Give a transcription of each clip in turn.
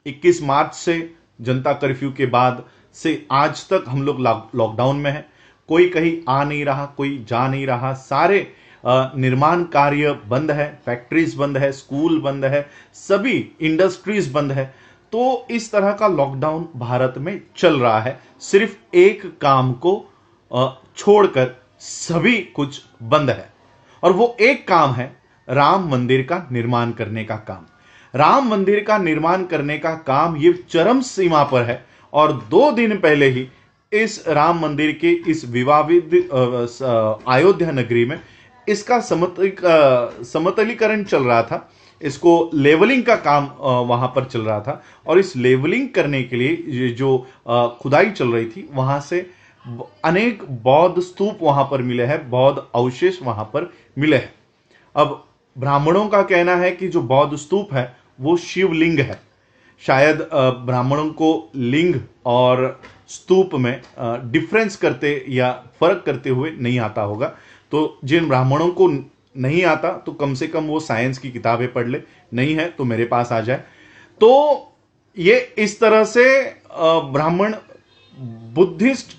21 मार्च से जनता कर्फ्यू के बाद से आज तक हम लोग लॉकडाउन में हैं। कोई कहीं आ नहीं रहा, कोई जा नहीं रहा, सारे निर्माण कार्य बंद है, फैक्ट्रीज बंद है, स्कूल बंद है, सभी इंडस्ट्रीज बंद है। तो इस तरह का लॉकडाउन भारत में चल रहा है। सिर्फ एक काम को छोड़कर सभी कुछ बंद है, और वो एक काम है राम मंदिर का निर्माण करने का काम। राम मंदिर का निर्माण करने का काम ये चरम सीमा पर है, और 2 दिन पहले ही इस राम मंदिर के इस विवादित अयोध्या नगरी में इसका समतलीकरण चल रहा था। इसको लेवलिंग का काम वहां पर चल रहा था, और इस लेवलिंग करने के लिए ये जो खुदाई चल रही थी, वहां से अनेक बौद्ध स्तूप वहां पर मिले हैं, बौद्ध अवशेष वहां पर मिले हैं। अब ब्राह्मणों का कहना है कि जो बौद्ध स्तूप है वो शिवलिंग है। शायद ब्राह्मणों को लिंग और स्तूप में डिफरेंस करते या फर्क करते हुए नहीं आता होगा। तो जिन ब्राह्मणों को नहीं आता तो कम से कम वो साइंस की किताबें पढ़ ले, नहीं है तो मेरे पास आ जाए। तो ये इस तरह से ब्राह्मण बुद्धिस्ट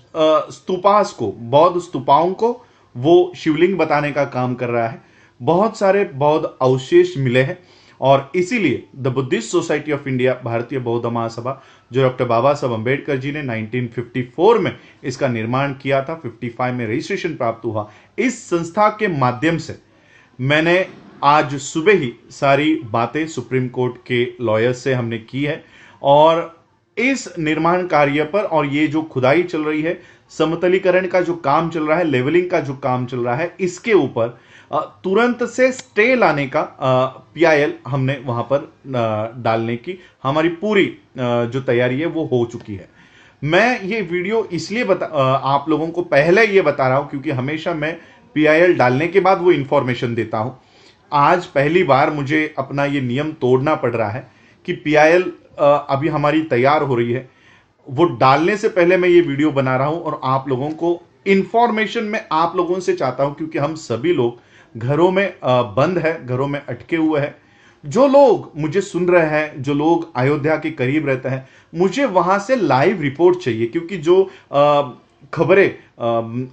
स्तूपास को, बौद्ध स्तूपाओं को वो शिवलिंग बताने का काम कर रहा है। बहुत सारे बौद्ध अवशेष मिले हैं, और इसीलिए the Buddhist society of India, भारतीय बौद्ध महासभा, जो डॉक्टर बाबा साहब अंबेडकर जी ने 1954 में इसका निर्माण किया था, 55 में रजिस्ट्रेशन प्राप्त हुआ, इस संस्था के माध्यम से मैंने आज सुबह ही सारी बातें सुप्रीम कोर्ट के लॉयर्स से हमने की है, और इस निर्माण कार्य पर, और ये जो खुदाई चल रही है, समतलीकरण का जो काम चल रहा है, लेवलिंग का जो काम चल रहा है, इसके ऊपर तुरंत से स्टे लाने का पीआईएल हमने वहां पर डालने की हमारी पूरी जो तैयारी है वो हो चुकी है। मैं ये वीडियो इसलिए आप लोगों को पहले ये बता रहा हूं क्योंकि हमेशा मैं पीआईएल डालने के बाद वो इंफॉर्मेशन देता हूं। आज पहली बार मुझे अपना ये नियम तोड़ना पड़ रहा है कि पीआईएल अभी हमारी तैयार हो रही है, वो डालने से पहले मैं ये वीडियो बना रहा हूं, और आप लोगों को इंफॉर्मेशन मैं आप लोगों से चाहता हूं, क्योंकि हम सभी लोग घरों में बंद है, घरों में अटके हुए हैं। जो लोग मुझे सुन रहे हैं, जो लोग अयोध्या के करीब रहते हैं, मुझे वहां से लाइव रिपोर्ट चाहिए, क्योंकि जो खबरें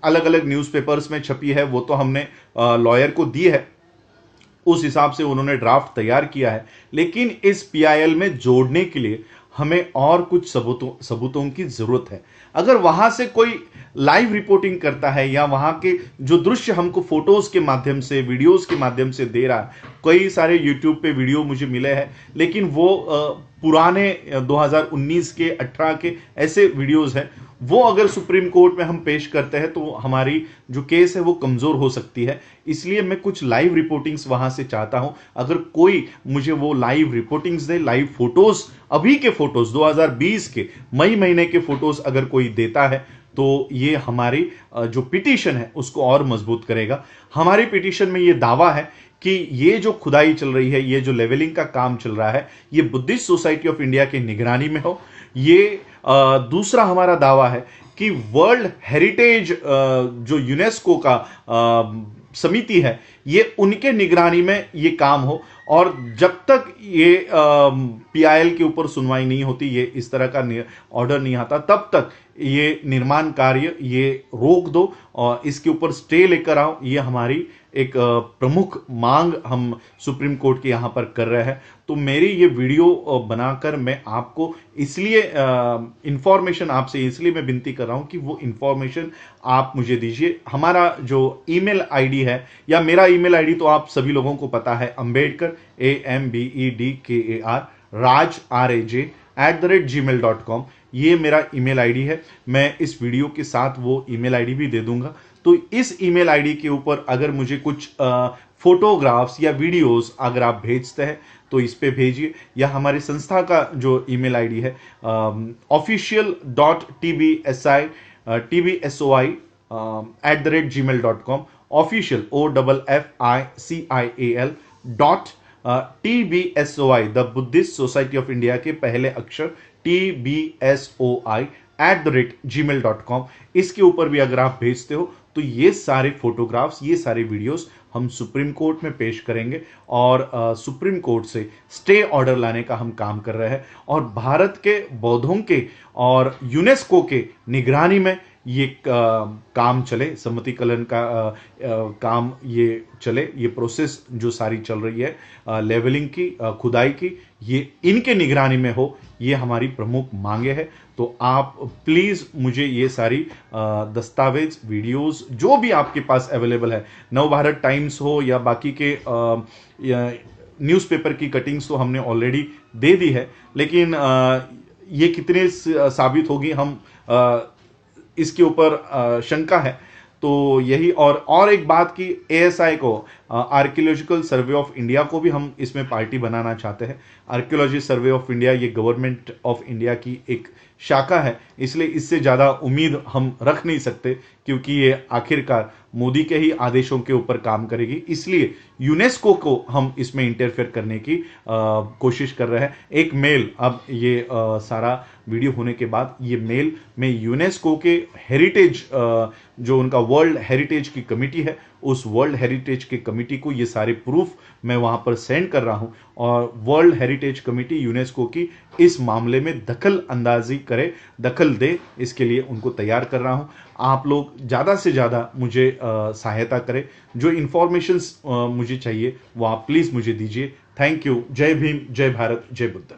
अलग अलग न्यूज़पेपर्स में छपी है वो तो हमने लॉयर को दी है, उस हिसाब से उन्होंने ड्राफ्ट तैयार किया है। लेकिन इस पीआईएल में जोड़ने के लिए हमें और कुछ सबूतों की जरूरत है। अगर वहां से कोई लाइव रिपोर्टिंग करता है, या वहां के जो दृश्य हमको फोटोज के माध्यम से, वीडियोस के माध्यम से दे रहा है, कई सारे यूट्यूब पे वीडियो मुझे मिले हैं, लेकिन वो पुराने 2019 के 18 के ऐसे वीडियोस हैं, वो अगर सुप्रीम कोर्ट में हम पेश करते हैं तो हमारी जो केस है वो कमजोर हो सकती है। इसलिए मैं कुछ लाइव रिपोर्टिंग्स वहां से चाहता हूं। अगर कोई मुझे वो लाइव रिपोर्टिंग्स दे, लाइव फोटोज, अभी के फोटोज 2020 के मई महीने के फोटोज अगर कोई देता है, तो ये हमारी जो पिटीशन है उसको और मजबूत करेगा। हमारी पिटीशन में ये दावा है कि ये जो खुदाई चल रही है, ये जो लेवलिंग का काम चल रहा है, ये बुद्धिस्ट सोसाइटी ऑफ इंडिया की निगरानी में हो। ये दूसरा हमारा दावा है कि वर्ल्ड हेरिटेज जो यूनेस्को का समिति है, ये उनके निगरानी में ये काम हो, और जब तक ये पीआईएल के ऊपर सुनवाई नहीं होती, ये इस तरह का ऑर्डर नहीं आता, तब तक ये निर्माण कार्य ये रोक दो और इसके ऊपर स्टे लेकर आओ। ये हमारी एक प्रमुख मांग हम सुप्रीम कोर्ट के यहां पर कर रहे हैं। तो मेरी ये वीडियो बनाकर मैं आपको इसलिए इंफॉर्मेशन आपसे इसलिए मैं विनती कर रहा हूं कि वो इंफॉर्मेशन आप मुझे दीजिए। हमारा जो ईमेल आईडी है, या मेरा ईमेल आईडी तो आप सभी लोगों को पता है, अंबेडकर AMBEDKAR raj@gmail.com, ये मेरा ईमेल आईडी है। मैं इस वीडियो के साथ वो ईमेल आईडी भी दे दूंगा। तो इस ईमेल आईडी के ऊपर अगर मुझे कुछ फोटोग्राफ्स या वीडियोस अगर आप भेजते हैं तो इस पे भेजिए, या हमारी संस्था का जो ईमेल आईडी है official.tbsoi@gmail.com, official OFFICIAL.TBSOI, the Buddhist society of India के पहले अक्षर TBSOI@gmail.com, इसके ऊपर भी अगर आप भेजते हो तो ये सारे फोटोग्राफ्स, ये सारे वीडियोस हम सुप्रीम कोर्ट में पेश करेंगे और सुप्रीम कोर्ट से स्टे ऑर्डर लाने का हम काम कर रहे हैं और भारत के बौद्धों के और यूनेस्को के निगरानी में ये काम चले, सम्मतिकलन का काम ये चले, ये प्रोसेस जो सारी चल रही है लेवलिंग की, खुदाई की, ये इनके निगरानी में हो, ये हमारी प्रमुख मांगे है। तो आप प्लीज़ मुझे ये सारी दस्तावेज, वीडियोस जो भी आपके पास अवेलेबल है, नवभारत टाइम्स हो या बाकी के न्यूज़पेपर की कटिंग्स तो हमने ऑलरेडी दे दी है, लेकिन ये कितने साबित होगी हम इसके ऊपर शंका है। तो यही और एक बात की एएसआई को, आर्कियोलॉजिकल सर्वे ऑफ इंडिया को भी हम इसमें पार्टी बनाना चाहते हैं। आर्कियोलॉजी सर्वे ऑफ इंडिया ये गवर्नमेंट ऑफ इंडिया की एक शाखा है, इसलिए इससे ज़्यादा उम्मीद हम रख नहीं सकते क्योंकि ये आखिरकार मोदी के ही आदेशों के ऊपर काम करेगी। इसलिए यूनेस्को को हम इसमें इंटरफेयर करने की कोशिश कर रहे हैं। एक मेल, अब ये सारा वीडियो होने के बाद ये मेल मैं यूनेस्को के हेरिटेज, जो उनका वर्ल्ड हेरिटेज की कमिटी है, उस वर्ल्ड हेरिटेज की कमिटी को ये सारे प्रूफ मैं वहां पर सेंड कर रहा हूं और वर्ल्ड हेरिटेज कमिटी यूनेस्को की इस मामले में दखल अंदाजी करे, दखल दे, इसके लिए उनको तैयार कर रहा हूं। आप लोग ज़्यादा से ज़्यादा मुझे सहायता करें, जो इंफॉर्मेशंस मुझे चाहिए वो आप प्लीज़ मुझे दीजिए। Thank you. जय भीम, जय भारत, जय बुद्ध।